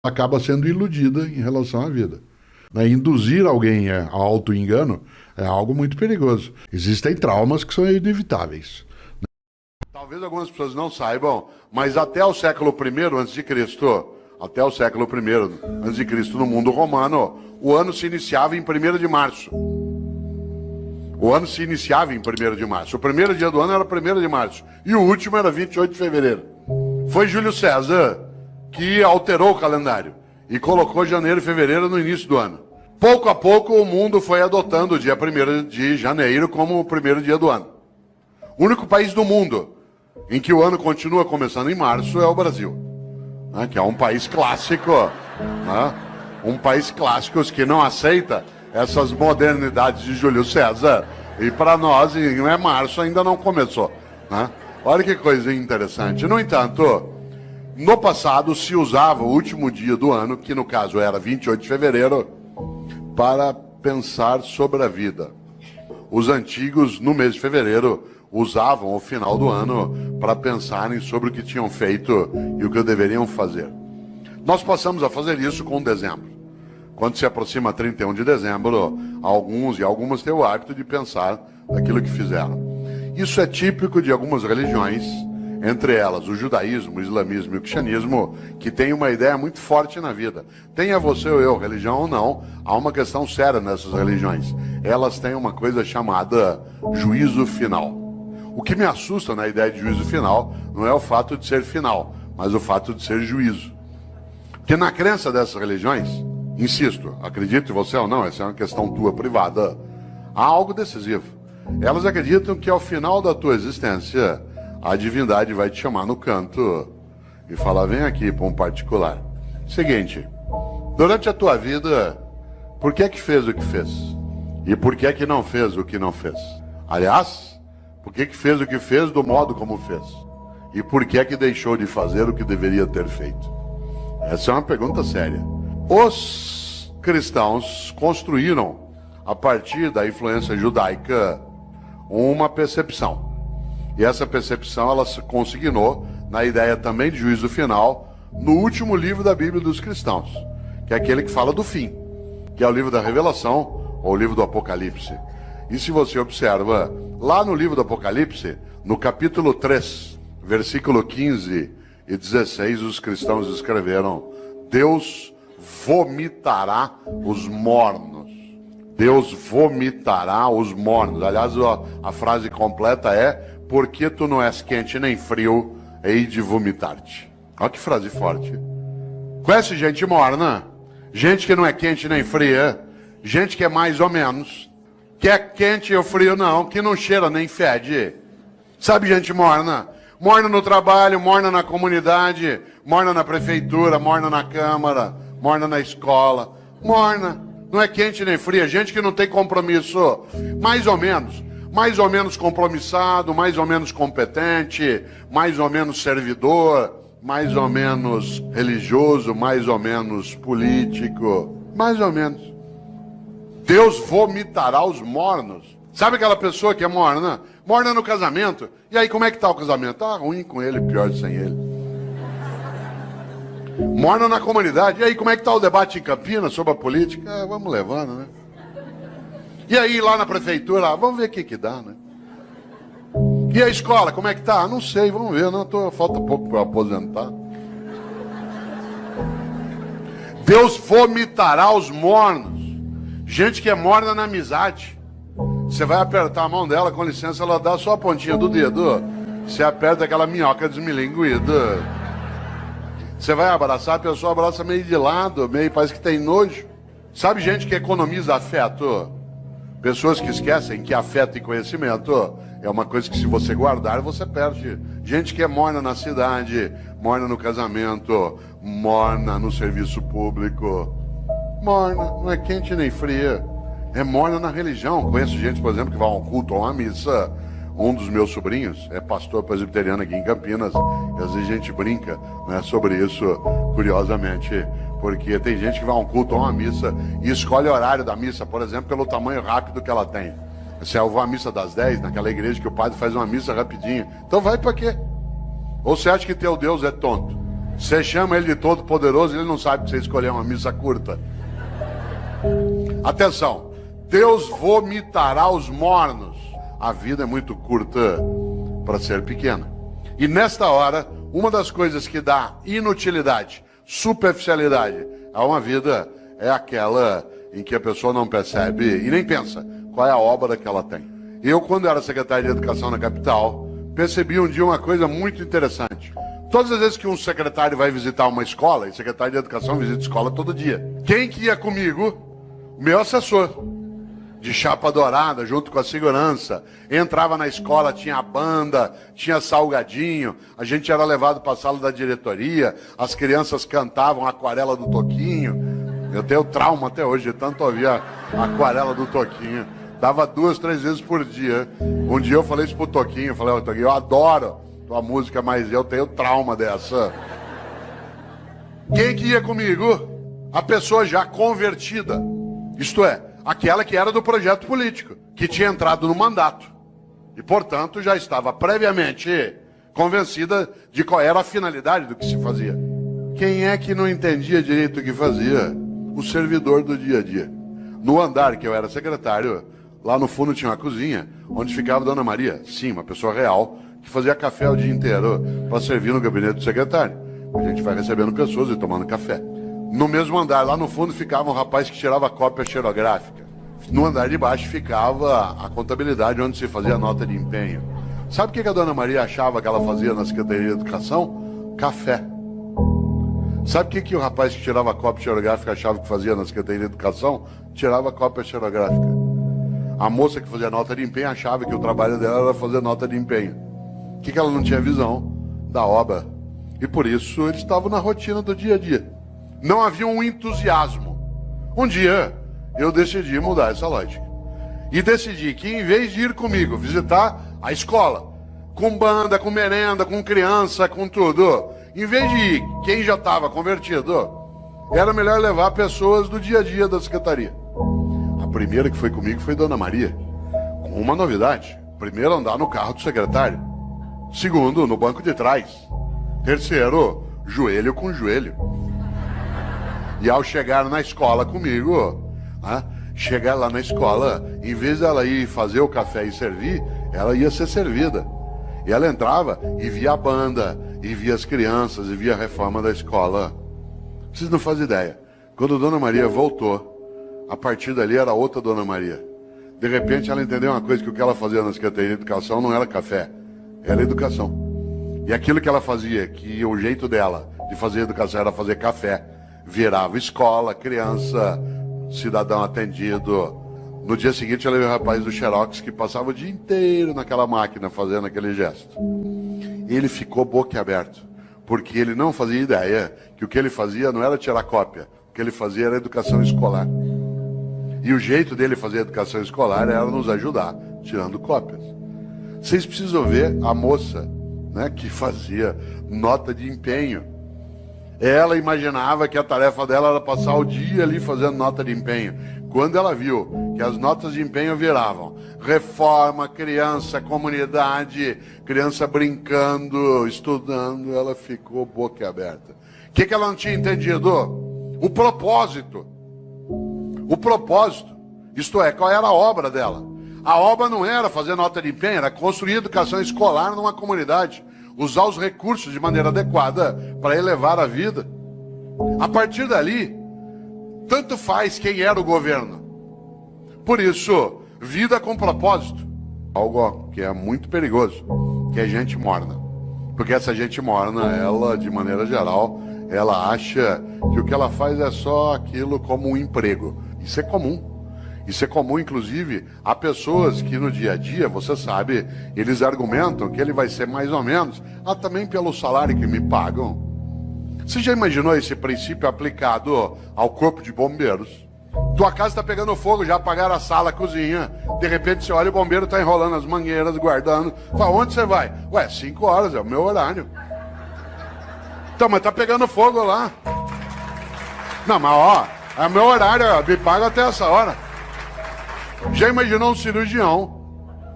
acaba sendo iludida em relação à vida. Né? Induzir alguém a auto-engano é algo muito perigoso. Existem traumas que são inevitáveis. Talvez algumas pessoas não saibam, mas até o século I a.C., até o século I a.C., no mundo romano, o ano se iniciava em 1º de março. O ano se iniciava em 1º de março. O primeiro dia do ano era 1º de março. E o último era 28 de fevereiro. Foi Júlio César que alterou o calendário e colocou janeiro e fevereiro no início do ano. Pouco a pouco o mundo foi adotando o dia 1º de janeiro como o primeiro dia do ano. O único país do mundo em que o ano continua começando em março é o Brasil, né, que é um país clássico, né, um país clássico que não aceita essas modernidades de Júlio César. E para nós, em março ainda não começou, né? Olha que coisa interessante. No entanto, no passado se usava o último dia do ano, que no caso era 28 de fevereiro, para pensar sobre a vida. Os antigos, no mês de fevereiro, usavam o final do ano para pensarem sobre o que tinham feito e o que deveriam fazer. Nós passamos a fazer isso com dezembro. Quando se aproxima 31 de dezembro, alguns e algumas têm o hábito de pensar naquilo que fizeram. Isso é típico de algumas religiões, entre elas o judaísmo, o islamismo e o cristianismo, que tem uma ideia muito forte na vida. Tenha você ou eu, religião ou não, há uma questão séria nessas religiões. Elas têm uma coisa chamada juízo final. O que me assusta na ideia de juízo final não é o fato de ser final, mas o fato de ser juízo. Porque na crença dessas religiões, insisto, acredite você ou não, essa é uma questão tua privada, há algo decisivo. Elas acreditam que ao final da tua existência, a divindade vai te chamar no canto e falar, vem aqui para um particular. Seguinte, durante a tua vida, por que fez o que fez? E por que não fez o que não fez? Aliás, por que fez o que fez do modo como fez? E por que deixou de fazer o que deveria ter feito? Essa é uma pergunta séria. Os cristãos construíram, a partir da influência judaica, uma percepção. E essa percepção ela se consignou na ideia também de juízo final no último livro da Bíblia dos cristãos, que é aquele que fala do fim, que é o livro da Revelação ou o livro do Apocalipse. E se você observa, lá no livro do Apocalipse, no capítulo 3, versículo 15 e 16, os cristãos escreveram: Deus vomitará os mornos. Deus vomitará os mornos. Aliás, a frase completa é: porque tu não és quente nem frio, hei de vomitar-te. Olha que frase forte. Conhece gente morna? Gente que não é quente nem fria, gente que é mais ou menos, que é quente ou frio não, que não cheira nem fede. Sabe gente morna? Morna no trabalho, morna na comunidade, morna na prefeitura, morna na câmara, morna na escola, morna. Não é quente nem fria, gente que não tem compromisso, mais ou menos compromissado, mais ou menos competente, mais ou menos servidor, mais ou menos religioso, mais ou menos político, mais ou menos. Deus vomitará os mornos. Sabe aquela pessoa que é morna? Morna no casamento. E aí como é que tá o casamento? Ah, ruim com ele, pior sem ele. Morna na comunidade. E aí, como é que está o debate em Campinas sobre a política? Vamos levando, né? E aí, lá na prefeitura, vamos ver o que dá, né? E a escola, como é que tá? Não sei, vamos ver, não, falta pouco para eu aposentar. Deus vomitará os mornos. Gente que é morna na amizade. Você vai apertar a mão dela, com licença, ela dá só a pontinha do dedo. Você aperta aquela minhoca desmilinguida. Você vai abraçar, a pessoa abraça meio de lado, meio parece que tem nojo. Sabe gente que economiza afeto? Pessoas que esquecem que afeto e conhecimento é uma coisa que se você guardar, você perde. Gente que é morna na cidade, morna no casamento, morna no serviço público. Morna, não é quente nem fria. É morna na religião. Conheço gente, por exemplo, que vai a um culto ou a uma missa. Um dos meus sobrinhos é pastor presbiteriano aqui em Campinas, e às vezes a gente brinca, né, sobre isso, curiosamente, porque tem gente que vai a um culto ou a uma missa e escolhe o horário da missa, por exemplo, pelo tamanho rápido que ela tem. Se eu vou à missa das 10, naquela igreja que o padre faz uma missa rapidinho, então vai para quê? Ou você acha que teu Deus é tonto? Você chama ele de todo-poderoso, ele não sabe que você escolheu uma missa curta. Atenção, Deus vomitará os mornos. A vida é muito curta para ser pequena. E nesta hora, uma das coisas que dá inutilidade, superficialidade a uma vida é aquela em que a pessoa não percebe e nem pensa qual é a obra que ela tem. Eu, quando era secretário de Educação na capital, percebi um dia uma coisa muito interessante. Todas as vezes que um secretário vai visitar uma escola, e secretário de Educação visita escola todo dia, quem que ia comigo? O meu assessor, de chapa dourada, junto com a segurança. Entrava na escola, tinha banda, tinha salgadinho, a gente era levado para a sala da diretoria, as crianças cantavam a Aquarela do Toquinho. Eu tenho trauma até hoje de tanto ouvir a Aquarela do Toquinho. Dava 2, 3 vezes por dia. Um dia eu falei isso pro Toquinho, eu falei, Toquinho, eu adoro tua música, mas eu tenho trauma dessa. Quem que ia comigo? A pessoa já convertida. Isto é, aquela que era do projeto político, que tinha entrado no mandato. E, portanto, já estava previamente convencida de qual era a finalidade do que se fazia. Quem é que não entendia direito o que fazia? O servidor do dia a dia. No andar que eu era secretário, lá no fundo tinha uma cozinha, onde ficava a Dona Maria, sim, uma pessoa real, que fazia café o dia inteiro para servir no gabinete do secretário. A gente vai recebendo pessoas e tomando café. No mesmo andar, lá no fundo, ficava um rapaz que tirava cópia xerográfica. No andar de baixo ficava a contabilidade, onde se fazia a nota de empenho. Sabe o que a Dona Maria achava que ela fazia na Secretaria de Educação? Café. Sabe o que o rapaz que tirava cópia xerográfica achava que fazia na Secretaria de Educação? Tirava cópia xerográfica. A moça que fazia nota de empenho achava que o trabalho dela era fazer nota de empenho. O que ela não tinha visão? Da obra. E por isso eles estavam na rotina do dia a dia. Não havia um entusiasmo. Um dia eu decidi mudar essa lógica. E decidi que em vez de ir comigo visitar a escola, com banda, com merenda, com criança, com tudo, em vez de ir quem já estava convertido, era melhor levar pessoas do dia a dia da secretaria. A primeira que foi comigo foi Dona Maria, com uma novidade. Primeiro, andar no carro do secretário. Segundo, no banco de trás. Terceiro, joelho com joelho. E ao chegar na escola comigo, chegar lá na escola, em vez dela ir fazer o café e servir, ela ia ser servida. E ela entrava e via a banda, e via as crianças, e via a reforma da escola. Vocês não fazem ideia. Quando Dona Maria voltou, a partir dali era outra Dona Maria. De repente ela entendeu uma coisa, que o que ela fazia na Secretaria de Educação não era café, era educação. E aquilo que ela fazia, que o jeito dela de fazer educação era fazer café, virava escola, criança, cidadão atendido. No dia seguinte ela viu o rapaz do Xerox que passava o dia inteiro naquela máquina fazendo aquele gesto. Ele ficou boquiaberto, porque ele não fazia ideia que o que ele fazia não era tirar cópia, o que ele fazia era educação escolar. E o jeito dele fazer educação escolar era nos ajudar, tirando cópias. Vocês precisam ver a moça, que fazia nota de empenho. Ela imaginava que a tarefa dela era passar o dia ali fazendo nota de empenho. Quando ela viu que as notas de empenho viravam reforma, criança, comunidade, criança brincando, estudando, ela ficou boquiaberta. O que ela não tinha entendido? O propósito. O propósito. Isto é, qual era a obra dela? A obra não era fazer nota de empenho, era construir educação escolar numa comunidade. Usar os recursos de maneira adequada para elevar a vida. A partir dali, tanto faz quem era o governo. Por isso, vida com propósito. Algo que é muito perigoso, que é gente morna. Porque essa gente morna, ela, de maneira geral, ela acha que o que ela faz é só aquilo como um emprego. Isso é comum. Isso é comum, inclusive, a pessoas que no dia a dia, você sabe, eles argumentam que ele vai ser mais ou menos, também pelo salário que me pagam. Você já imaginou esse princípio aplicado ao corpo de bombeiros? Tua casa está pegando fogo, já apagaram a sala, a cozinha. De repente você olha, o bombeiro está enrolando as mangueiras, guardando. Fala, onde você vai? Ué, 5 horas, é o meu horário. Então, mas tá pegando fogo lá. Não, mas é o meu horário, me paga até essa hora. Já imaginou um cirurgião,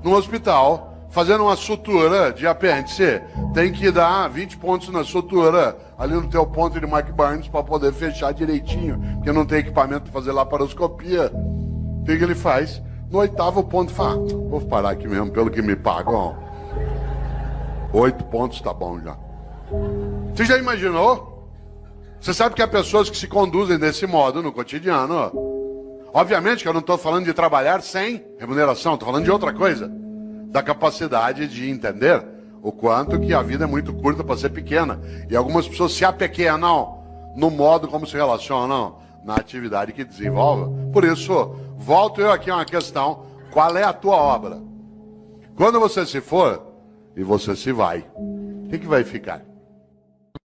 num hospital, fazendo uma sutura de apêndice, tem que dar 20 pontos na sutura, ali no teu ponto de Mark Burns, para poder fechar direitinho, porque não tem equipamento para fazer laparoscopia. O que ele faz? No 8º ponto, fala, vou parar aqui mesmo, pelo que me pagam. 8 pontos tá bom já. Você já imaginou? Você sabe que há pessoas que se conduzem desse modo no cotidiano. Obviamente que eu não estou falando de trabalhar sem remuneração, estou falando de outra coisa. Da capacidade de entender o quanto que a vida é muito curta para ser pequena. E algumas pessoas se apequenam no modo como se relacionam na atividade que desenvolvem. Por isso, volto eu aqui a uma questão: qual é a tua obra? Quando você se for e você se vai, o que vai ficar?